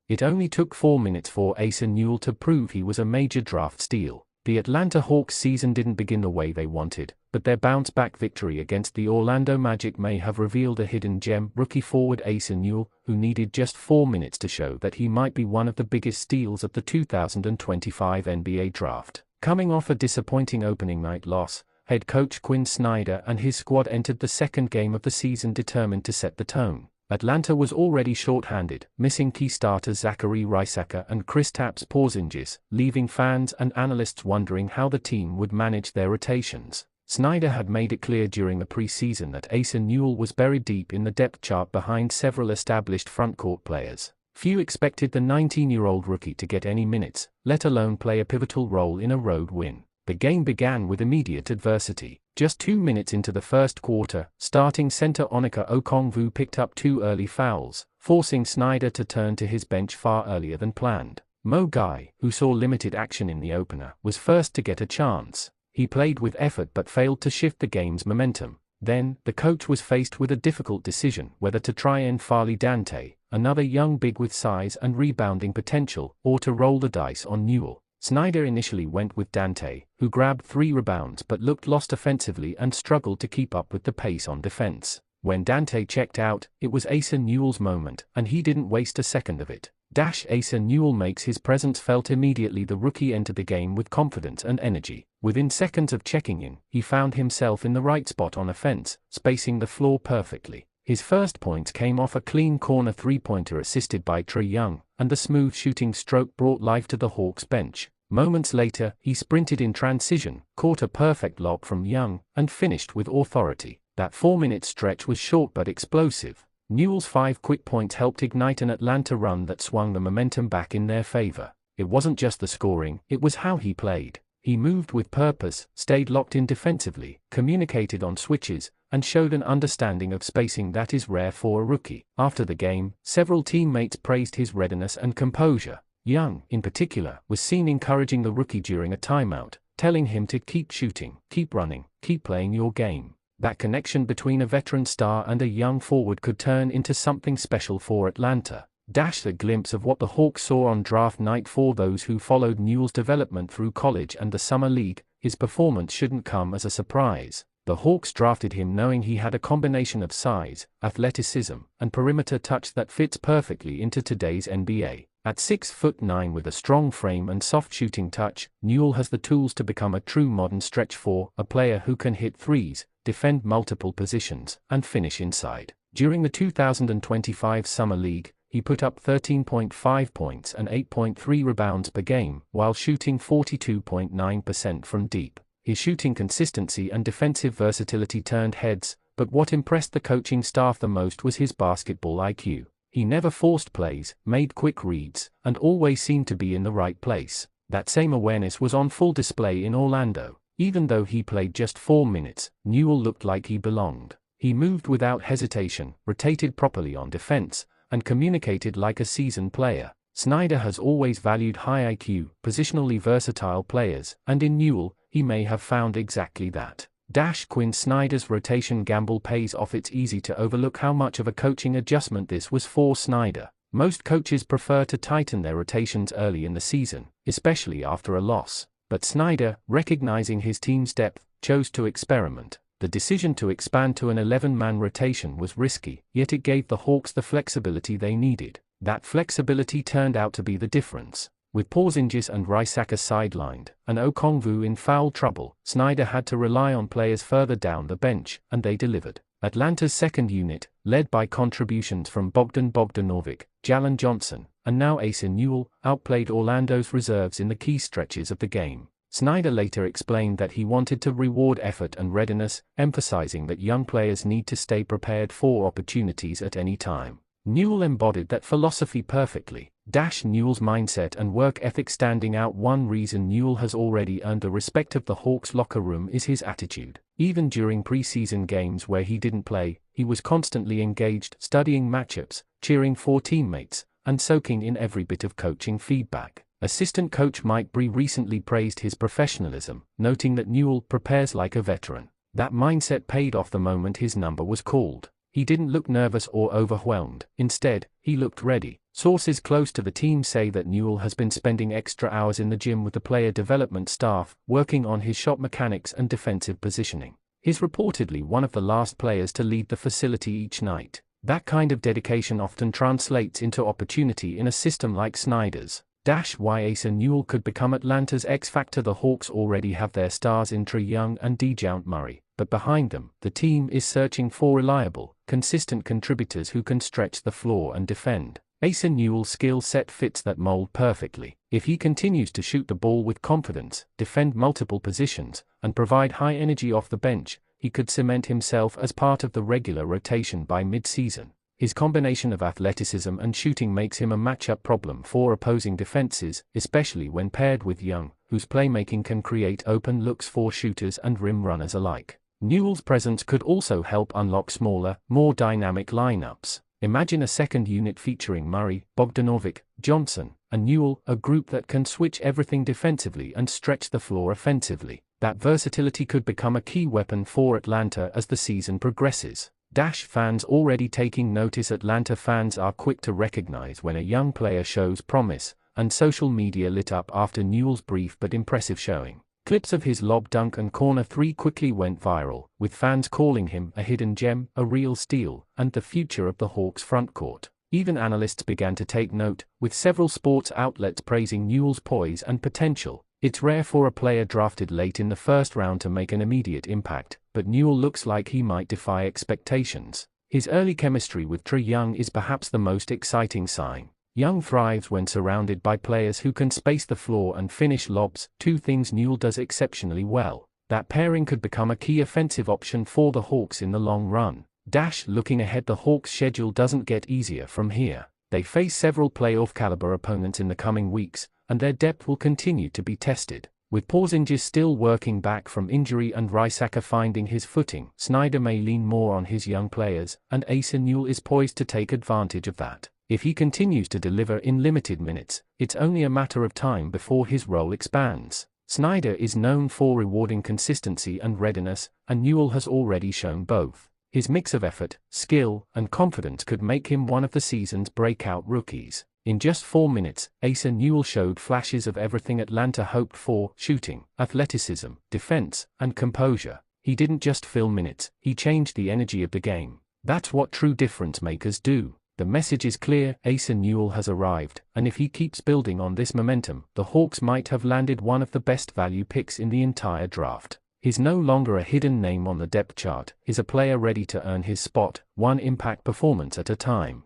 It only took 4 minutes for Asa Newell to prove he was a major draft steal. The Atlanta Hawks season didn't begin the way they wanted, but their bounce-back victory against the Orlando Magic may have revealed a hidden gem, rookie forward Asa Newell, who needed just 4 minutes to show that he might be one of the biggest steals of the 2025 NBA draft. Coming off a disappointing opening night loss, head coach Quinn Snyder and his squad entered the second game of the season determined to set the tone. Atlanta was already short-handed, missing key starters Zachary Risacker and Kristaps Porzingis, leaving fans and analysts wondering how the team would manage their rotations. Snyder had made it clear during the preseason that Asa Newell was buried deep in the depth chart behind several established frontcourt players. Few expected the 19-year-old rookie to get any minutes, let alone play a pivotal role in a road win. The game began with immediate adversity. Just 2 minutes into the first quarter, starting center Onyeka Okongwu picked up 2 early fouls, forcing Snyder to turn to his bench far earlier than planned. Mo Guy, who saw limited action in the opener, was first to get a chance. He played with effort but failed to shift the game's momentum. Then, the coach was faced with a difficult decision whether to try and N'Faly Dante, another young big with size and rebounding potential, or to roll the dice on Newell. Snyder initially went with Dante, who grabbed 3 rebounds but looked lost offensively and struggled to keep up with the pace on defense. When Dante checked out, it was Asa Newell's moment, and he didn't waste a second of it. Asa Newell makes his presence felt immediately. The rookie entered the game with confidence and energy. Within seconds of checking in, he found himself in the right spot on offense, spacing the floor perfectly. His first points came off a clean corner three-pointer assisted by Trae Young, and the smooth shooting stroke brought life to the Hawks bench. Moments later, he sprinted in transition, caught a perfect lob from Young, and finished with authority. That 4-minute stretch was short but explosive. Newell's 5 quick points helped ignite an Atlanta run that swung the momentum back in their favor. It wasn't just the scoring, it was how he played. He moved with purpose, stayed locked in defensively, communicated on switches, and showed an understanding of spacing that is rare for a rookie. After the game, several teammates praised his readiness and composure. Young, in particular, was seen encouraging the rookie during a timeout, telling him to keep shooting, keep running, keep playing your game. That connection between a veteran star and a young forward could turn into something special for Atlanta. A glimpse of what the Hawks saw on draft night. For those who followed Newell's development through college and the summer league, his performance shouldn't come as a surprise. The Hawks drafted him knowing he had a combination of size, athleticism, and perimeter touch that fits perfectly into today's NBA. At 6'9" with a strong frame and soft shooting touch, Newell has the tools to become a true modern stretch four, a player who can hit threes, defend multiple positions, and finish inside. During the 2025 Summer League, he put up 13.5 points and 8.3 rebounds per game, while shooting 42.9% from deep. His shooting consistency and defensive versatility turned heads, but what impressed the coaching staff the most was his basketball IQ. He never forced plays, made quick reads, and always seemed to be in the right place. That same awareness was on full display in Orlando. Even though he played just 4 minutes, Newell looked like he belonged. He moved without hesitation, rotated properly on defense, and communicated like a seasoned player. Snyder has always valued high IQ, positionally versatile players, and in Newell, he may have found exactly that. Quinn Snyder's rotation gamble pays off. It's easy to overlook how much of a coaching adjustment this was for Snyder. Most coaches prefer to tighten their rotations early in the season, especially after a loss. But Snyder, recognizing his team's depth, chose to experiment. The decision to expand to an 11-man rotation was risky, yet it gave the Hawks the flexibility they needed. That flexibility turned out to be the difference. With Porzingis and Risacker sidelined, and Okongwu in foul trouble, Snyder had to rely on players further down the bench, and they delivered. Atlanta's second unit, led by contributions from Bogdan Bogdanovic, Jalen Johnson, and now Asa Newell, outplayed Orlando's reserves in the key stretches of the game. Snyder later explained that he wanted to reward effort and readiness, emphasizing that young players need to stay prepared for opportunities at any time. Newell embodied that philosophy perfectly. Newell's mindset and work ethic standing out. One reason Newell has already earned the respect of the Hawks locker room is his attitude. Even during preseason games where he didn't play, he was constantly engaged, studying matchups, cheering for teammates, and soaking in every bit of coaching feedback. Assistant coach Mike Bree recently praised his professionalism, noting that Newell prepares like a veteran. That mindset paid off the moment his number was called. He didn't look nervous or overwhelmed. Instead, he looked ready. Sources close to the team say that Newell has been spending extra hours in the gym with the player development staff, working on his shot mechanics and defensive positioning. He's reportedly one of the last players to leave the facility each night. That kind of dedication often translates into opportunity in a system like Snyder's. Why Asa Newell could become Atlanta's X factor. The Hawks already have their stars in Trae Young and DeJounte Murray, but behind them, the team is searching for reliable, consistent contributors who can stretch the floor and defend. Asa Newell's skill set fits that mold perfectly. If he continues to shoot the ball with confidence, defend multiple positions, and provide high energy off the bench, he could cement himself as part of the regular rotation by mid-season. His combination of athleticism and shooting makes him a matchup problem for opposing defenses, especially when paired with Young, whose playmaking can create open looks for shooters and rim runners alike. Newell's presence could also help unlock smaller, more dynamic lineups. Imagine a second unit featuring Murray, Bogdanovic, Johnson, and Newell, a group that can switch everything defensively and stretch the floor offensively. That versatility could become a key weapon for Atlanta as the season progresses. Fans already taking notice. Atlanta fans are quick to recognize when a young player shows promise, and social media lit up after Newell's brief but impressive showing. Clips of his lob dunk and corner three quickly went viral, with fans calling him a hidden gem, a real steal, and the future of the Hawks frontcourt. Even analysts began to take note, with several sports outlets praising Newell's poise and potential. It's rare for a player drafted late in the first round to make an immediate impact, but Newell looks like he might defy expectations. His early chemistry with Trae Young is perhaps the most exciting sign. Young thrives when surrounded by players who can space the floor and finish lobs, two things Newell does exceptionally well. That pairing could become a key offensive option for the Hawks in the long run. Looking ahead, the Hawks' schedule doesn't get easier from here. They face several playoff-caliber opponents in the coming weeks, and their depth will continue to be tested. With Porzingis still working back from injury and Rysaka finding his footing, Snyder may lean more on his young players, and Asa Newell is poised to take advantage of that. If he continues to deliver in limited minutes, it's only a matter of time before his role expands. Snyder is known for rewarding consistency and readiness, and Newell has already shown both. His mix of effort, skill, and confidence could make him one of the season's breakout rookies. In just 4 minutes, Asa Newell showed flashes of everything Atlanta hoped for: shooting, athleticism, defense, and composure. He didn't just fill minutes, he changed the energy of the game. That's what true difference makers do. The message is clear: Asa Newell has arrived, and if he keeps building on this momentum, the Hawks might have landed one of the best value picks in the entire draft. He's no longer a hidden name on the depth chart, he's a player ready to earn his spot, one impact performance at a time.